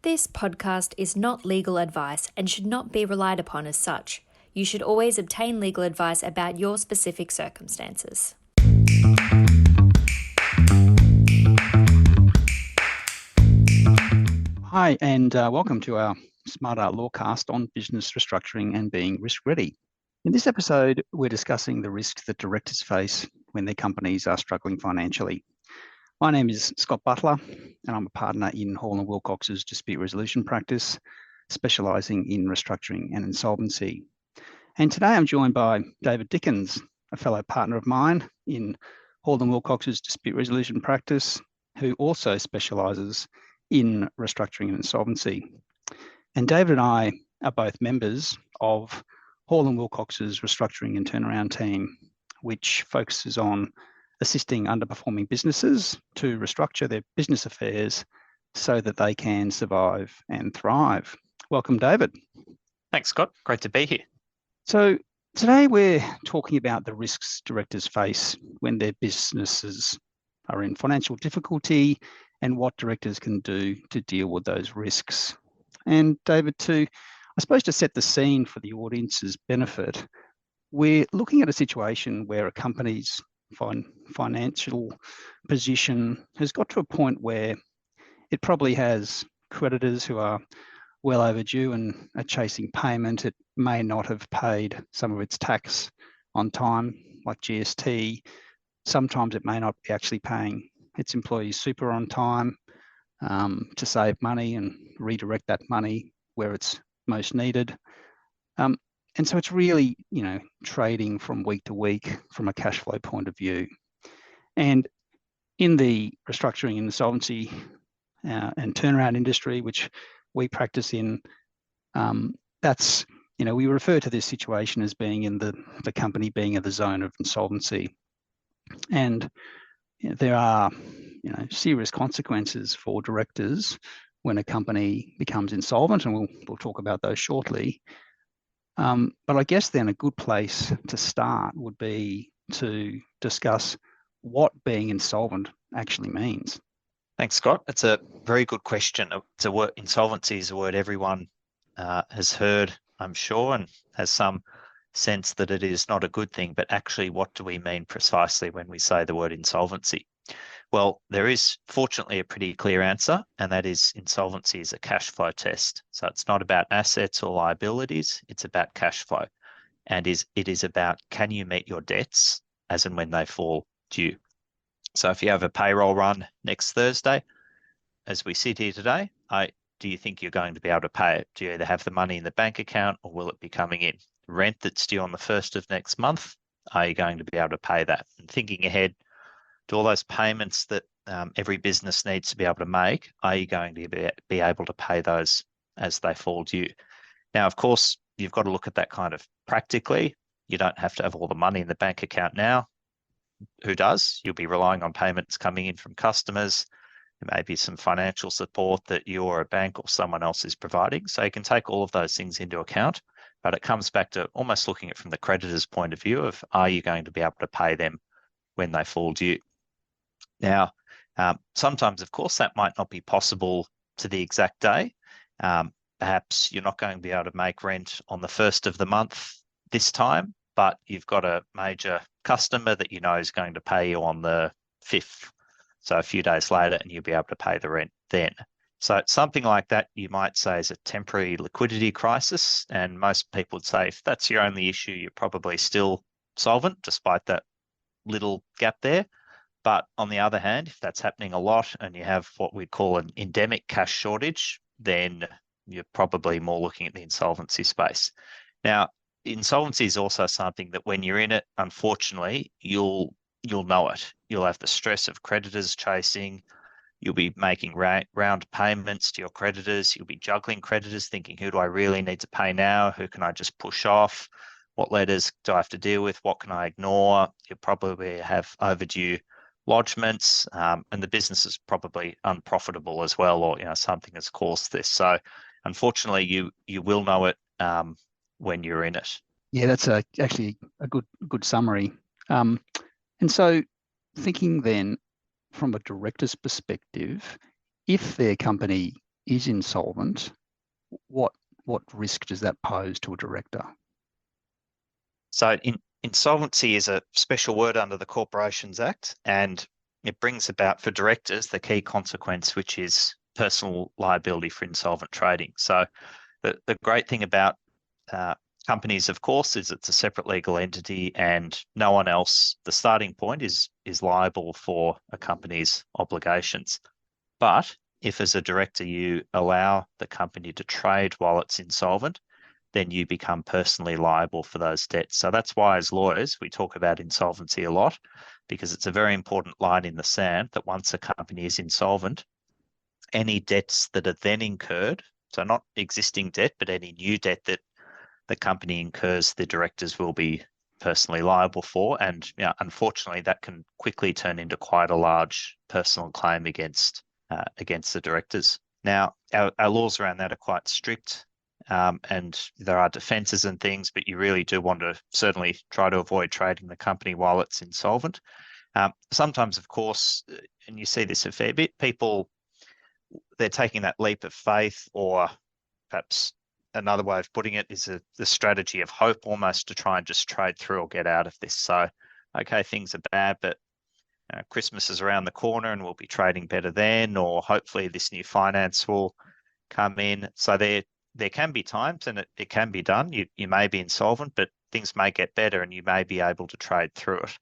This podcast is not legal advice and should not be relied upon as such. You should always obtain legal advice about your specific circumstances. Hi, and welcome to our Smart Art Lawcast on business restructuring and being risk ready. In this episode, we're discussing the risks that directors face when their companies are struggling financially. My name is Scott Butler, and I'm a partner in Hall & Wilcox's dispute resolution practice, specialising in restructuring and insolvency. And today I'm joined by David Dickens, a fellow partner of mine in Hall & Wilcox's dispute resolution practice, who also specialises in restructuring and insolvency. And David and I are both members of Hall & Wilcox's restructuring and turnaround team, which focuses on assisting underperforming businesses to restructure their business affairs so that they can survive and thrive. Welcome, David. Thanks, Scott. Great to be here. So today we're talking about the risks directors face when their businesses are in financial difficulty and what directors can do to deal with those risks. And David, I suppose to set the scene for the audience's benefit, we're looking at a situation where a company's financial position has got to a point where it probably has creditors who are well overdue and are chasing payment. It may not have paid some of its tax on time, like GST. Sometimes it may not be actually paying its employees super on time to save money and redirect that money where it's most needed. And so it's really, trading from week to week from a cash flow point of view. And in the restructuring and insolvency and turnaround industry, which we practice in, that's, we refer to this situation as being in the company being in the zone of insolvency. And there are, serious consequences for directors when a company becomes insolvent, and we'll talk about those shortly. But I guess then a good place to start would be to discuss what being insolvent actually means. Thanks, Scott. It's a very good question. It's a word, insolvency is a word everyone has heard, I'm sure, and has some sense that it is not a good thing. But actually, what do we mean precisely when we say the word insolvency? Well, there is fortunately a pretty clear answer, and that is insolvency is a cash flow test. So it's not about assets or liabilities, it's about cash flow. And it is about, can you meet your debts as and when they fall due? So if you have a payroll run next Thursday, as we sit here today, do you think you're going to be able to pay it? Do you either have the money in the bank account or will it be coming in? Rent that's due on the 1st of next month, are you going to be able to pay that? And thinking ahead to all those payments that every business needs to be able to make, are you going to be able to pay those as they fall due? Now, of course, you've got to look at that kind of practically. You don't have to have all the money in the bank account now. Who does? You'll be relying on payments coming in from customers. There may be some financial support that you or a bank or someone else is providing. So you can take all of those things into account, but it comes back to almost looking at it from the creditor's point of view of, are you going to be able to pay them when they fall due? Now, sometimes, of course, that might not be possible to the exact day. Perhaps you're not going to be able to make rent on the 1st of the month this time, but you've got a major customer that you know is going to pay you on the 5th. So a few days later, and you'll be able to pay the rent then. So something like that, you might say, is a temporary liquidity crisis. And most people would say, if that's your only issue, you're probably still solvent, despite that little gap there. But on the other hand, if that's happening a lot and you have what we call an endemic cash shortage, then you're probably more looking at the insolvency space. Now, insolvency is also something that when you're in it, unfortunately, you'll know it. You'll have the stress of creditors chasing. You'll be making round payments to your creditors. You'll be juggling creditors, thinking, who do I really need to pay now? Who can I just push off? What letters do I have to deal with? What can I ignore? You'll probably have overdue lodgements, and the business is probably unprofitable as well, or something has caused this. So unfortunately, you will know it when you're in it. Yeah, that's actually a good summary. And so thinking then from a director's perspective, if their company is insolvent, what risk does that pose to a director? So insolvency is a special word under the Corporations Act, and it brings about for directors the key consequence, which is personal liability for insolvent trading. So the great thing about companies, of course, is it's a separate legal entity and no one else, the starting point is liable for a company's obligations. But if as a director you allow the company to trade while it's insolvent, then you become personally liable for those debts. So that's why as lawyers, we talk about insolvency a lot, because it's a very important line in the sand that once a company is insolvent, any debts that are then incurred, so not existing debt, but any new debt that the company incurs, the directors will be personally liable for. And unfortunately, that can quickly turn into quite a large personal claim against the directors. Now, our laws around that are quite strict, and there are defences and things, but you really do want to certainly try to avoid trading the company while it's insolvent. Sometimes, of course, and you see this a fair bit, people, they're taking that leap of faith, or perhaps another way of putting it is the strategy of hope, almost to try and just trade through or get out of this. So, okay, things are bad, but Christmas is around the corner and we'll be trading better then, or hopefully this new finance will come in. So there can be times, and it can be done. You may be insolvent, but things may get better and you may be able to trade through it.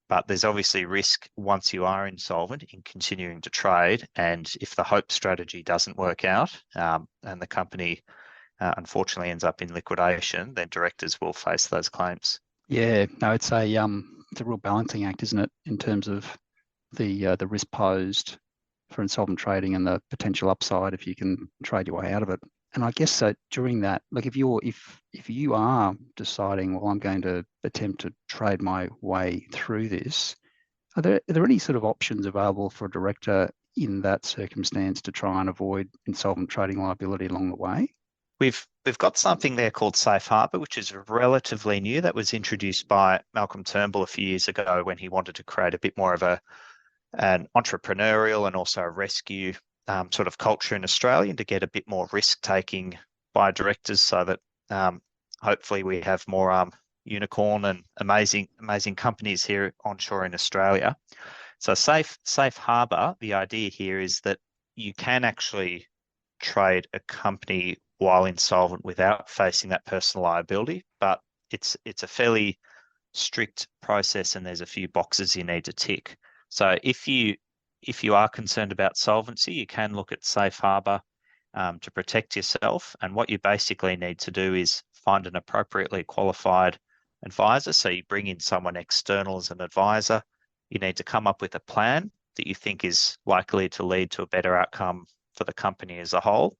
But there's obviously risk once you are insolvent in continuing to trade. And if the hope strategy doesn't work out, and the company unfortunately ends up in liquidation, then directors will face those claims. Yeah, no, it's a real balancing act, isn't it, in terms of the risk posed for insolvent trading and the potential upside if you can trade your way out of it. And I guess so during that, like if you are deciding, well, I'm going to attempt to trade my way through this, are there any sort of options available for a director in that circumstance to try and avoid insolvent trading liability along the way? We've got something there called Safe Harbour, which is relatively new. That was introduced by Malcolm Turnbull a few years ago when he wanted to create a bit more of an entrepreneurial and also a rescue sort of culture in Australia, and to get a bit more risk taking by directors, so that hopefully we have more unicorn and amazing companies here onshore in Australia. So safe harbour, the idea here is that you can actually trade a company while insolvent without facing that personal liability, but it's a fairly strict process and there's a few boxes you need to tick. So if you are concerned about solvency, you can look at safe harbour to protect yourself. And what you basically need to do is find an appropriately qualified advisor. So you bring in someone external as an advisor. You need to come up with a plan that you think is likely to lead to a better outcome for the company as a whole.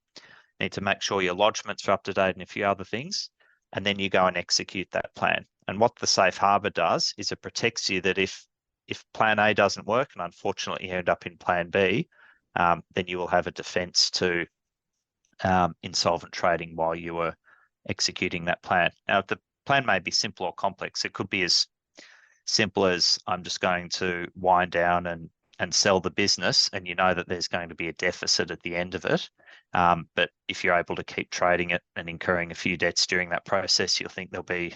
You need to make sure your lodgements are up to date and a few other things. And then you go and execute that plan. And what the safe harbour does is it protects you that if plan A doesn't work and unfortunately you end up in plan B, then you will have a defence to insolvent trading while you were executing that plan. Now, the plan may be simple or complex. It could be as simple as I'm just going to wind down and sell the business, and you know that there's going to be a deficit at the end of it. But if you're able to keep trading it and incurring a few debts during that process, you'll think they'll be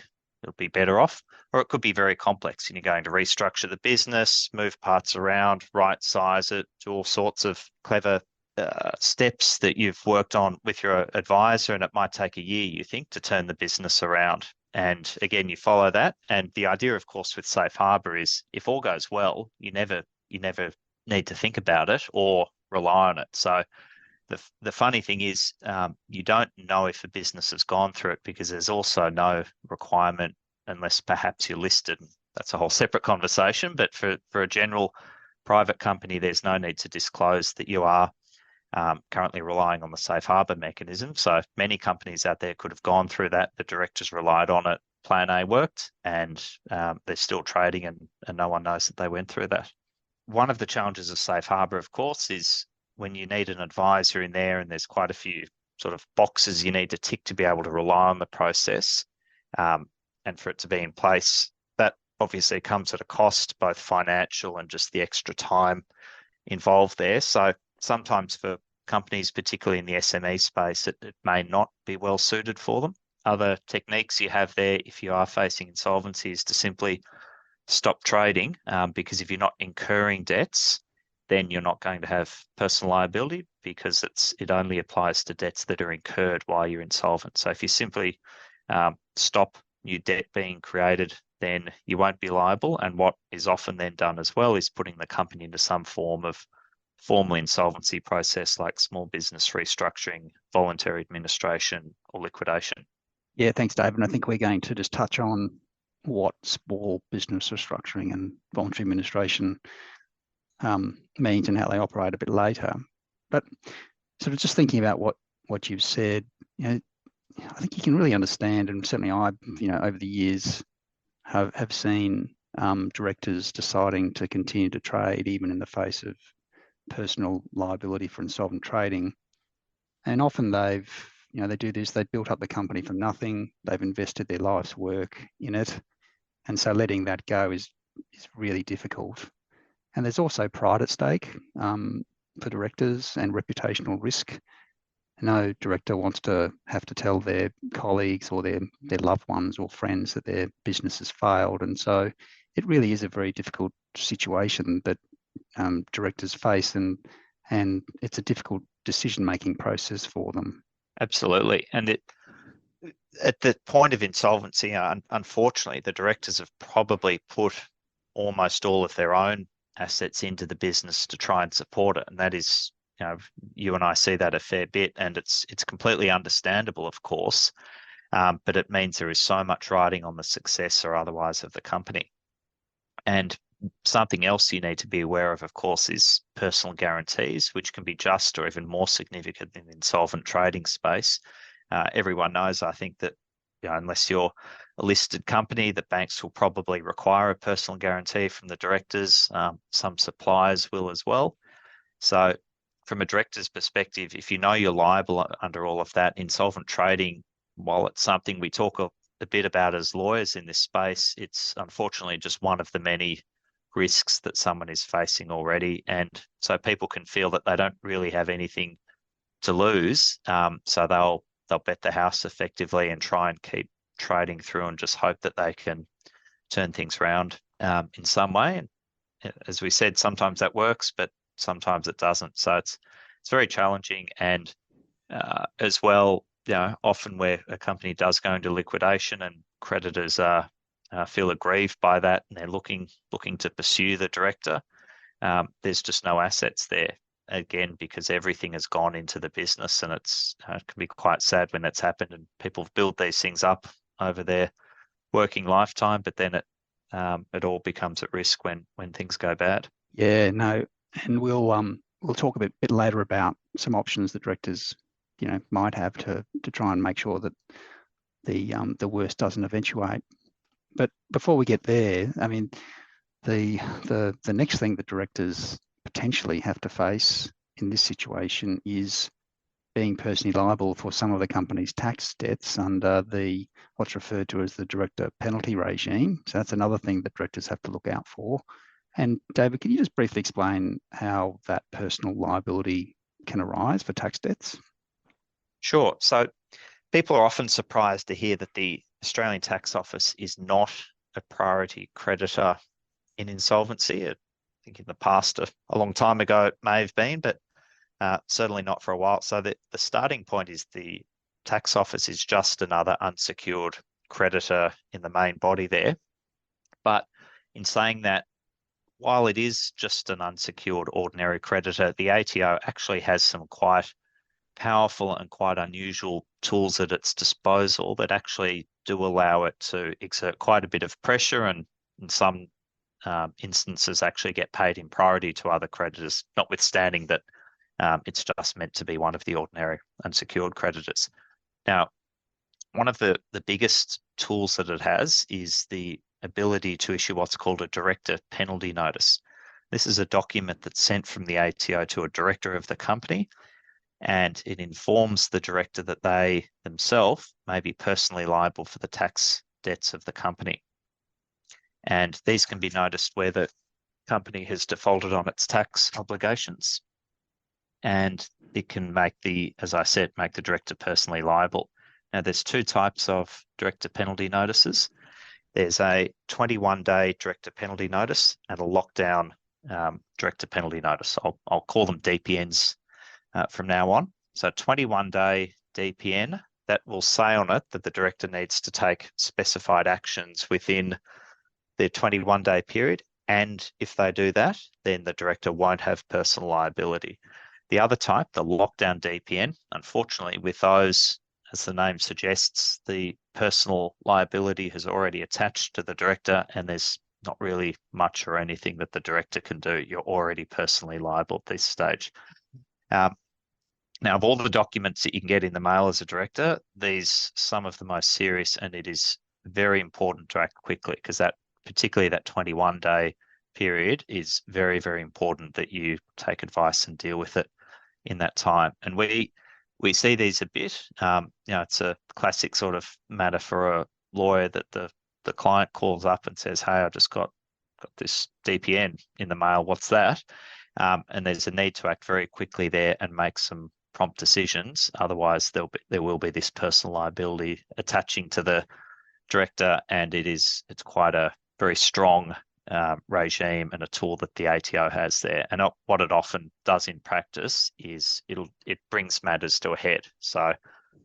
better off. Or it could be very complex and you're going to restructure the business, move parts around, right size it, do all sorts of clever steps that you've worked on with your advisor, and it might take a year, you think, to turn the business around. And again, you follow that. And the idea, of course, with safe harbour is if all goes well, you never need to think about it or rely on it. So the funny thing is you don't know if a business has gone through it, because there's also no requirement, unless perhaps you're listed. That's a whole separate conversation. But for a general private company, there's no need to disclose that you are currently relying on the safe harbour mechanism. So many companies out there could have gone through that. The directors relied on it. Plan A worked, and they're still trading, and no one knows that they went through that. One of the challenges of safe harbour, of course, is when you need an advisor in there and there's quite a few sort of boxes you need to tick to be able to rely on the process, and for it to be in place, that obviously comes at a cost, both financial and just the extra time involved there. So sometimes for companies, particularly in the SME space, it may not be well suited for them. Other techniques you have there, if you are facing insolvency, is to simply stop trading, because if you're not incurring debts, then you're not going to have personal liability, because it only applies to debts that are incurred while you're insolvent. So if you simply stop new debt being created, then you won't be liable. And what is often then done as well is putting the company into some form of formal insolvency process, like small business restructuring, voluntary administration, or liquidation. Yeah, thanks, David. And I think we're going to just touch on what small business restructuring and voluntary administration means and how they operate a bit later. But sort of just thinking about what you've said, I think you can really understand, and certainly I, over the years have seen directors deciding to continue to trade even in the face of personal liability for insolvent trading. And often they do this, they've built up the company from nothing, they've invested their life's work in it. And so letting that go is really difficult. And there's also pride at stake for directors and reputational risk. No director wants to have to tell their colleagues or their loved ones or friends that their business has failed. And so it really is a very difficult situation that directors face, and it's a difficult decision-making process for them. Absolutely. And at the point of insolvency, unfortunately, the directors have probably put almost all of their own assets into the business to try and support it. And that is, you and I see that a fair bit, and it's completely understandable, of course, but it means there is so much riding on the success or otherwise of the company. And something else you need to be aware of course, is personal guarantees, which can be just or even more significant in the insolvent trading space. Everyone knows, I think, that unless you're a listed company, that banks will probably require a personal guarantee from the directors. Some suppliers will as well. So from a director's perspective, if you know you're liable under all of that, insolvent trading, while it's something we talk a bit about as lawyers in this space, it's unfortunately just one of the many risks that someone is facing already. And so people can feel that they don't really have anything to lose. So they'll bet the house effectively and try and keep trading through and just hope that they can turn things around in some way. And as we said, sometimes that works, but sometimes it doesn't. So it's very challenging. And as well, often where a company does go into liquidation and creditors feel aggrieved by that, and they're looking to pursue the director, there's just no assets there, again, because everything has gone into the business. And it can be quite sad when that's happened, and people build these things up over their working lifetime, but then it all becomes at risk when things go bad. Yeah, no, and we'll talk a bit later about some options that directors might have to try and make sure that the worst doesn't eventuate. But before we get there, I mean, the next thing that directors potentially have to face in this situation is being personally liable for some of the company's tax debts under what's referred to as the director penalty regime. So that's another thing that directors have to look out for. And David, can you just briefly explain how that personal liability can arise for tax debts? Sure. So people are often surprised to hear that the Australian Tax Office is not a priority creditor in insolvency. I think in the past, a long time ago, it may have been, but certainly not for a while. So the starting point is the Tax Office is just another unsecured creditor in the main body there. But in saying that, while it is just an unsecured ordinary creditor, the ATO actually has some quite powerful and quite unusual tools at its disposal that actually do allow it to exert quite a bit of pressure, and in some instances actually get paid in priority to other creditors, notwithstanding that it's just meant to be one of the ordinary unsecured creditors. Now, one of the biggest tools that it has is the ability to issue what's called a director penalty notice. This is a document that's sent from the ATO to a director of the company, and it informs the director that they themselves may be personally liable for the tax debts of the company. And these can be noticed where the company has defaulted on its tax obligations. And it can make as I said, make the director personally liable. Now, there's two types of director penalty notices. There's a 21-day director penalty notice and a lockdown director penalty notice. I'll call them DPNs from now on. So 21-day DPN, that will say on it that the director needs to take specified actions within their 21-day period. And if they do that, then the director won't have personal liability. The other type, the lockdown DPN, unfortunately, with those, as the name suggests, the personal liability has already attached to the director, and there's not really much or anything that the director can do. You're already personally liable at this stage. Now, of all the documents that you can get in the mail as a director, these some of the most serious, and it is very important to act quickly, because particularly that 21-day period is very, very important that you take advice and deal with it in that time. And we see these a bit. It's a classic sort of matter for a lawyer that the client calls up and says, "Hey, I just got this DPN in the mail. What's that?" And there's a need to act very quickly there and make some prompt decisions. Otherwise, there will be this personal liability attaching to the director, and it's quite a very strong regime and a tool that the ATO has there. And what it often does in practice is it brings matters to a head. So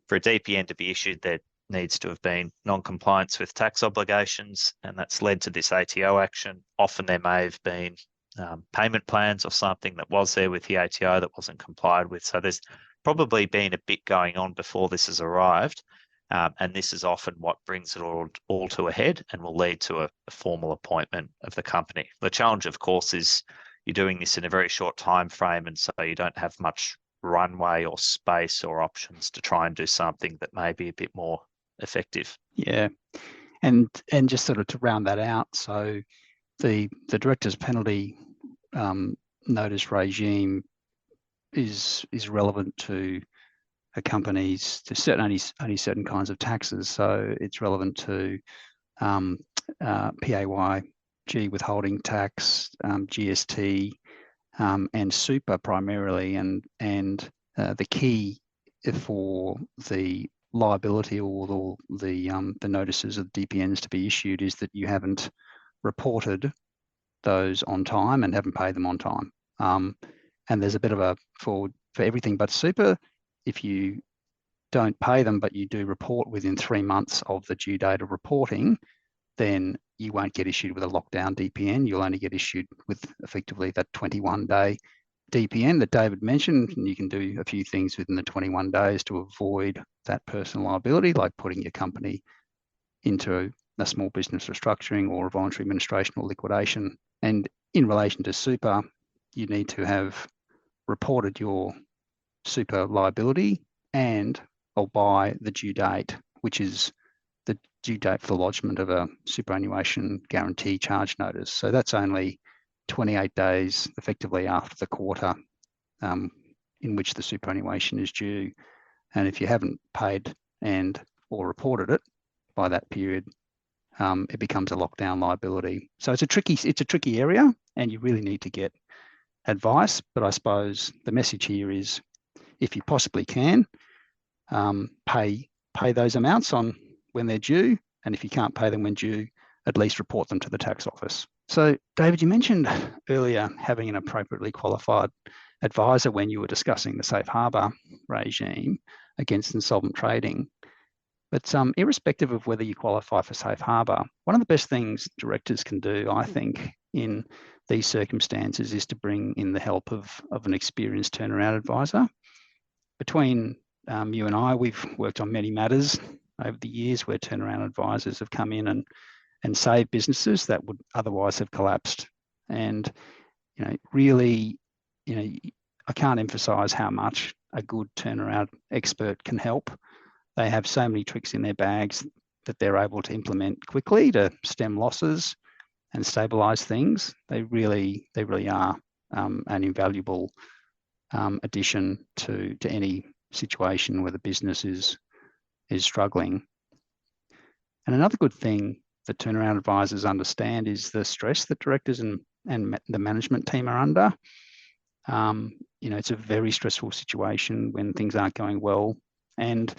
for a DPN to be issued, there needs to have been non-compliance with tax obligations, and that's led to this ATO action. Often there may have been payment plans or something that was there with the ATO that wasn't complied with. So there's probably been a bit going on before this has arrived. And this is often what brings it all to a head and will lead to a formal appointment of the company. The challenge, of course, is you're doing this in a very short time frame, and so you don't have much runway or space or options to try and do something that may be a bit more effective. Yeah, and just sort of to round that out, so the director's penalty notice regime is relevant to a company's only certain kinds of taxes. So it's relevant to PAYG withholding tax, GST, and super primarily. And the key for the liability or the notices of DPNs to be issued is that you haven't reported those on time and haven't paid them on time. And there's a bit of a for everything but super. If you don't pay them, but you do report within 3 months of the due date of reporting, then you won't get issued with a lockdown DPN. You'll only get issued with effectively that 21-day DPN that David mentioned. And you can do a few things within the 21 days to avoid that personal liability, like putting your company into a small business restructuring or a voluntary administration or liquidation. And in relation to super, you need to have reported your super liability or by the due date, which is the due date for the lodgement of a superannuation guarantee charge notice. So that's only 28 days effectively after the quarter in which the superannuation is due. And if you haven't paid or reported it by that period, it becomes a lockdown liability. So it's a tricky area, and you really need to get advice. But I suppose the message here is, if you possibly can, pay those amounts on when they're due, and if you can't pay them when due, at least report them to the tax office. So, David, you mentioned earlier having an appropriately qualified advisor when you were discussing the safe harbour regime against insolvent trading. But irrespective of whether you qualify for safe harbour, one of the best things directors can do, I think, in these circumstances is to bring in the help of an experienced turnaround advisor. Between you and I, we've worked on many matters over the years where turnaround advisors have come in and saved businesses that would otherwise have collapsed. And really, I can't emphasize how much a good turnaround expert can help. They have so many tricks in their bags that they're able to implement quickly to stem losses and stabilize things. They really are an invaluable addition to any situation where the business is struggling. And another good thing that turnaround advisors understand is the stress that directors and the management team are under. It's a very stressful situation when things aren't going well, and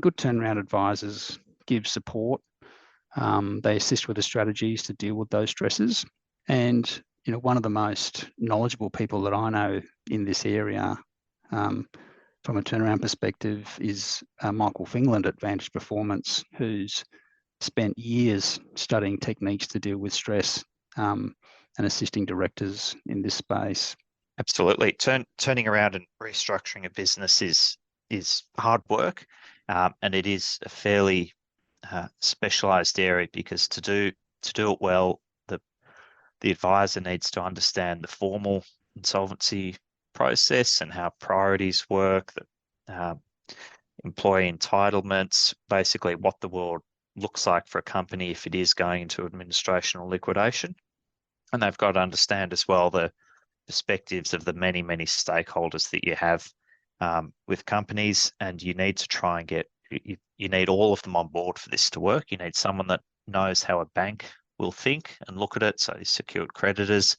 good turnaround advisors give support. They assist with the strategies to deal with those stresses. And one of the most knowledgeable people that I know in this area, from a turnaround perspective, is Michael Fingland at Vantage Performance, who's spent years studying techniques to deal with stress and assisting directors in this space. Absolutely. Turning around and restructuring a business is hard work, and it is a fairly specialized area, because to do it well, the advisor needs to understand the formal insolvency process and how priorities work, the employee entitlements, basically what the world looks like for a company if it is going into administration or liquidation. And they've got to understand as well the perspectives of the many, many stakeholders that you have with companies, and you need to try and you need all of them on board for this to work. You need someone that knows how a bank will think and look at it, so secured creditors,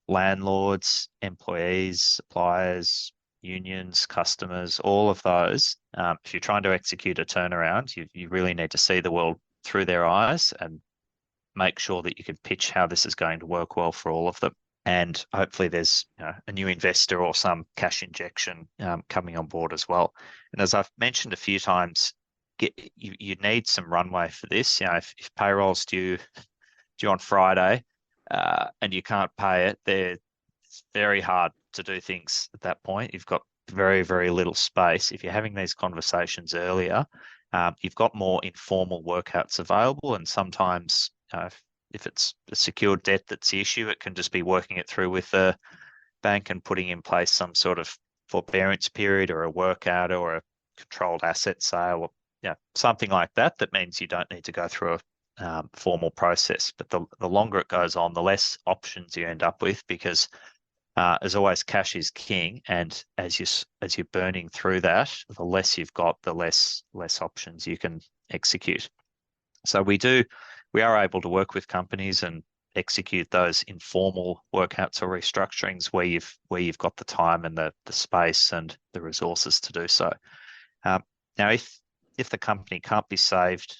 landlords, employees, suppliers, unions, customers, all of those. If you're trying to execute a turnaround, you really need to see the world through their eyes and make sure that you can pitch how this is going to work well for all of them. And hopefully there's a new investor or some cash injection coming on board as well. And as I've mentioned a few times, you need some runway for this. If payroll's due on Friday and you can't pay it, it's very hard to do things at that point. You've got very, very little space. If you're having these conversations earlier, you've got more informal workouts available, and sometimes if it's a secured debt that's the issue, it can just be working it through with the bank and putting in place some sort of forbearance period or a workout or a controlled asset sale, or something like that. That means you don't need to go through a formal process. But the longer it goes on, the less options you end up with, because as always, cash is king, and as you're burning through that, the less you've got, the less options you can execute. So we are able to work with companies and execute those informal workouts or restructurings where you've got the time and the space and the resources to do so. Now, if the company can't be saved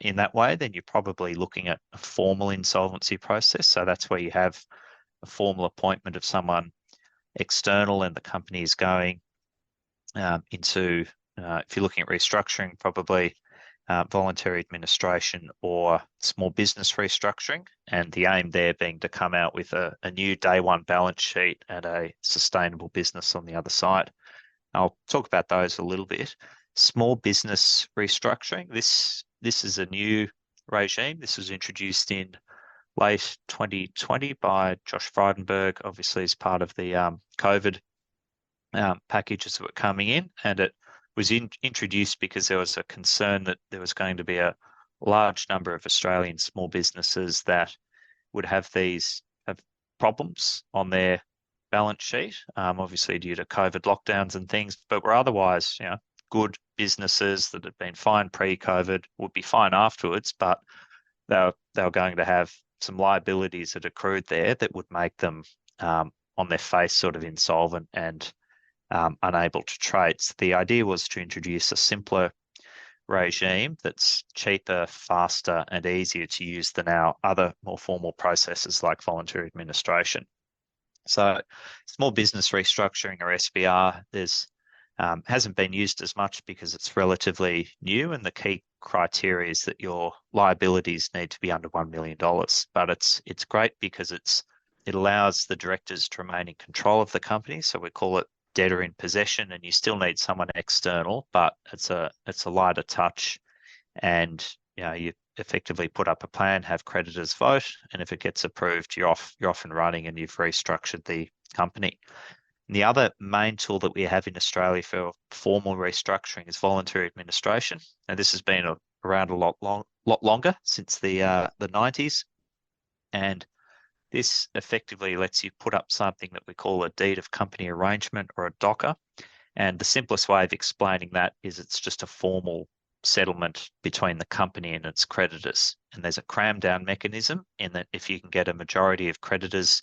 in that way, then you're probably looking at a formal insolvency process. So that's where you have a formal appointment of someone external, and the company is going into, if you're looking at restructuring, probably voluntary administration or small business restructuring, and the aim there being to come out with a new day one balance sheet and a sustainable business on the other side. I'll talk about those a little bit. Small business restructuring, this is a new regime. This was introduced in late 2020 by Josh Frydenberg, obviously as part of the COVID packages that were coming in, and it was introduced because there was a concern that there was going to be a large number of Australian small businesses that would have problems on their balance sheet, obviously due to COVID lockdowns and things, but were otherwise, good businesses that had been fine pre-COVID, would be fine afterwards, but they were going to have some liabilities that accrued there that would make them on their face sort of insolvent and unable to trade. So the idea was to introduce a simpler regime that's cheaper, faster, and easier to use than our other more formal processes like voluntary administration. So small business restructuring, or SBR, hasn't been used as much because it's relatively new, and the key criteria is that your liabilities need to be under $1 million. But it's great because it allows the directors to remain in control of the company. So we call it debtor in possession, and you still need someone external, but it's a lighter touch, and you effectively put up a plan, have creditors vote, and if it gets approved, you're off and running, and you've restructured the company. And the other main tool that we have in Australia for formal restructuring is voluntary administration, and this has been around a lot longer, since the 90s, and this effectively lets you put up something that we call a deed of company arrangement, or a DOCA. And the simplest way of explaining that is it's just a formal settlement between the company and its creditors. And there's a cram down mechanism in that if you can get a majority of creditors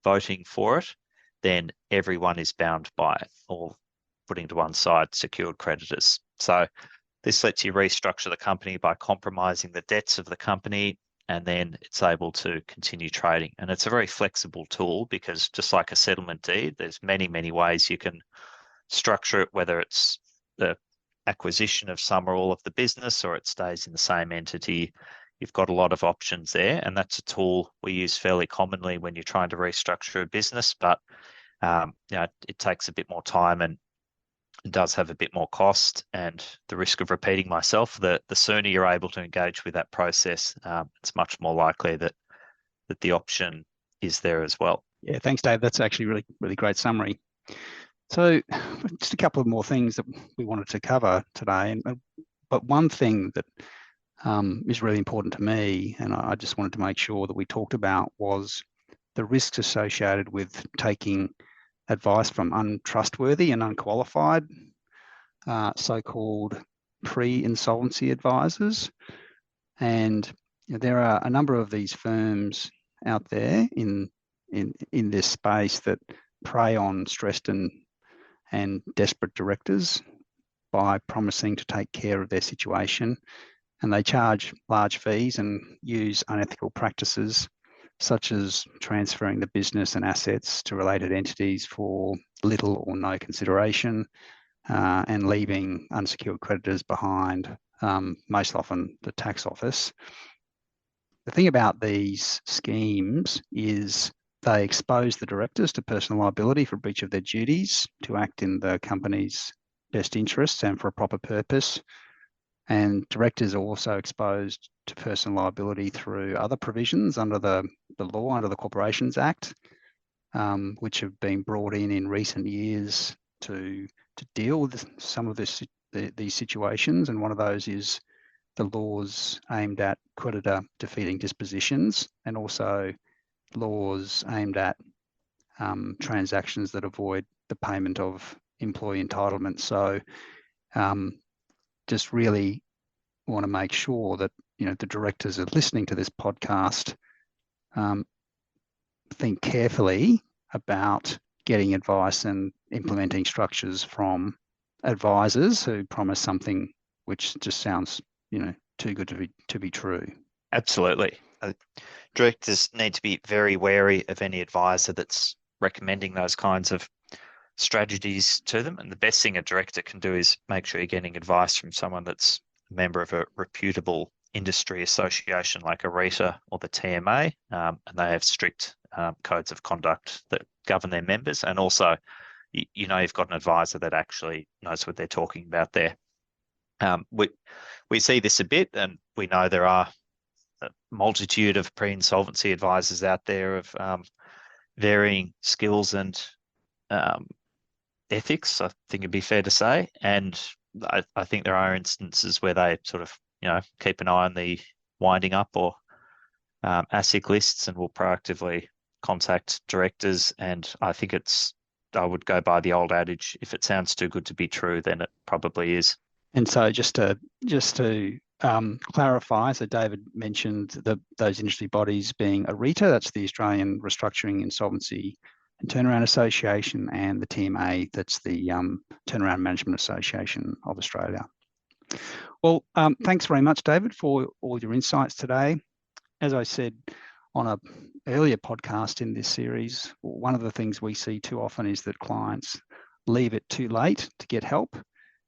voting for it, then everyone is bound by it, or putting to one side secured creditors. So this lets you restructure the company by compromising the debts of the company, and then it's able to continue trading. And it's a very flexible tool because just like a settlement deed, there's many, many ways you can structure it, whether it's the acquisition of some or all of the business or it stays in the same entity. You've got a lot of options there, and that's a tool we use fairly commonly when you're trying to restructure a business, but it takes a bit more time and it does have a bit more cost, and the risk of repeating myself, the sooner you're able to engage with that process, it's much more likely that the option is there as well. Yeah, thanks, Dave. That's actually really, really great summary. So just a couple of more things that we wanted to cover today, but one thing that is really important to me, and I just wanted to make sure that we talked about, was the risks associated with taking advice from untrustworthy and unqualified so-called pre-insolvency advisors. And there are a number of these firms out there in this space that prey on stressed and desperate directors by promising to take care of their situation, and they charge large fees and use unethical practices such as transferring the business and assets to related entities for little or no consideration, and leaving unsecured creditors behind, most often the tax office. The thing about these schemes is they expose the directors to personal liability for breach of their duties to act in the company's best interests and for a proper purpose. And directors are also exposed to personal liability through other provisions under the law, under the Corporations Act, which have been brought in recent years to deal with some of these situations. And one of those is the laws aimed at creditor defeating dispositions, and also laws aimed at transactions that avoid the payment of employee entitlements. So just really want to make sure that the directors are listening to this podcast, think carefully about getting advice and implementing structures from advisors who promise something which just sounds too good to be true. Absolutely. Directors need to be very wary of any advisor that's recommending those kinds of strategies to them. And the best thing a director can do is make sure you're getting advice from someone that's a member of a reputable industry association like a RETA or the TMA, and they have strict codes of conduct that govern their members. And also, you've got an advisor that actually knows what they're talking about there. We see this a bit, and we know there are a multitude of pre-insolvency advisors out there of varying skills and ethics, I think it'd be fair to say. And I think there are instances where they sort of, keep an eye on the winding up or ASIC lists and will proactively contact directors. And I think I would go by the old adage, if it sounds too good to be true, then it probably is. And so just to clarify, so David mentioned those industry bodies being a RETA, that's the Australian Restructuring, Insolvency and Turnaround Association, and the TMA, that's the Turnaround Management Association of Australia. Well, thanks very much, David, for all your insights today. As I said on an earlier podcast in this series, one of the things we see too often is that clients leave it too late to get help,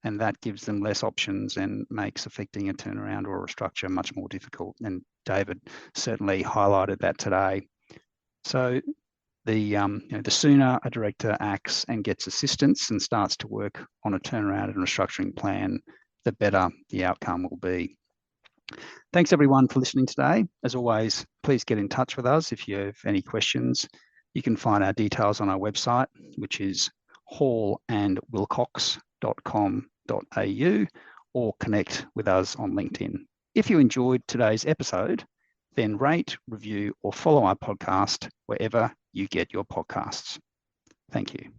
and that gives them less options and makes effecting a turnaround or a restructure much more difficult. And David certainly highlighted that today. So the sooner a director acts and gets assistance and starts to work on a turnaround and restructuring plan, the better the outcome will be. Thanks everyone for listening today. As always, please get in touch with us if you have any questions. You can find our details on our website, which is hallandwilcox.com.au, or connect with us on LinkedIn. If you enjoyed today's episode, then rate, review, or follow our podcast wherever you get your podcasts. Thank you.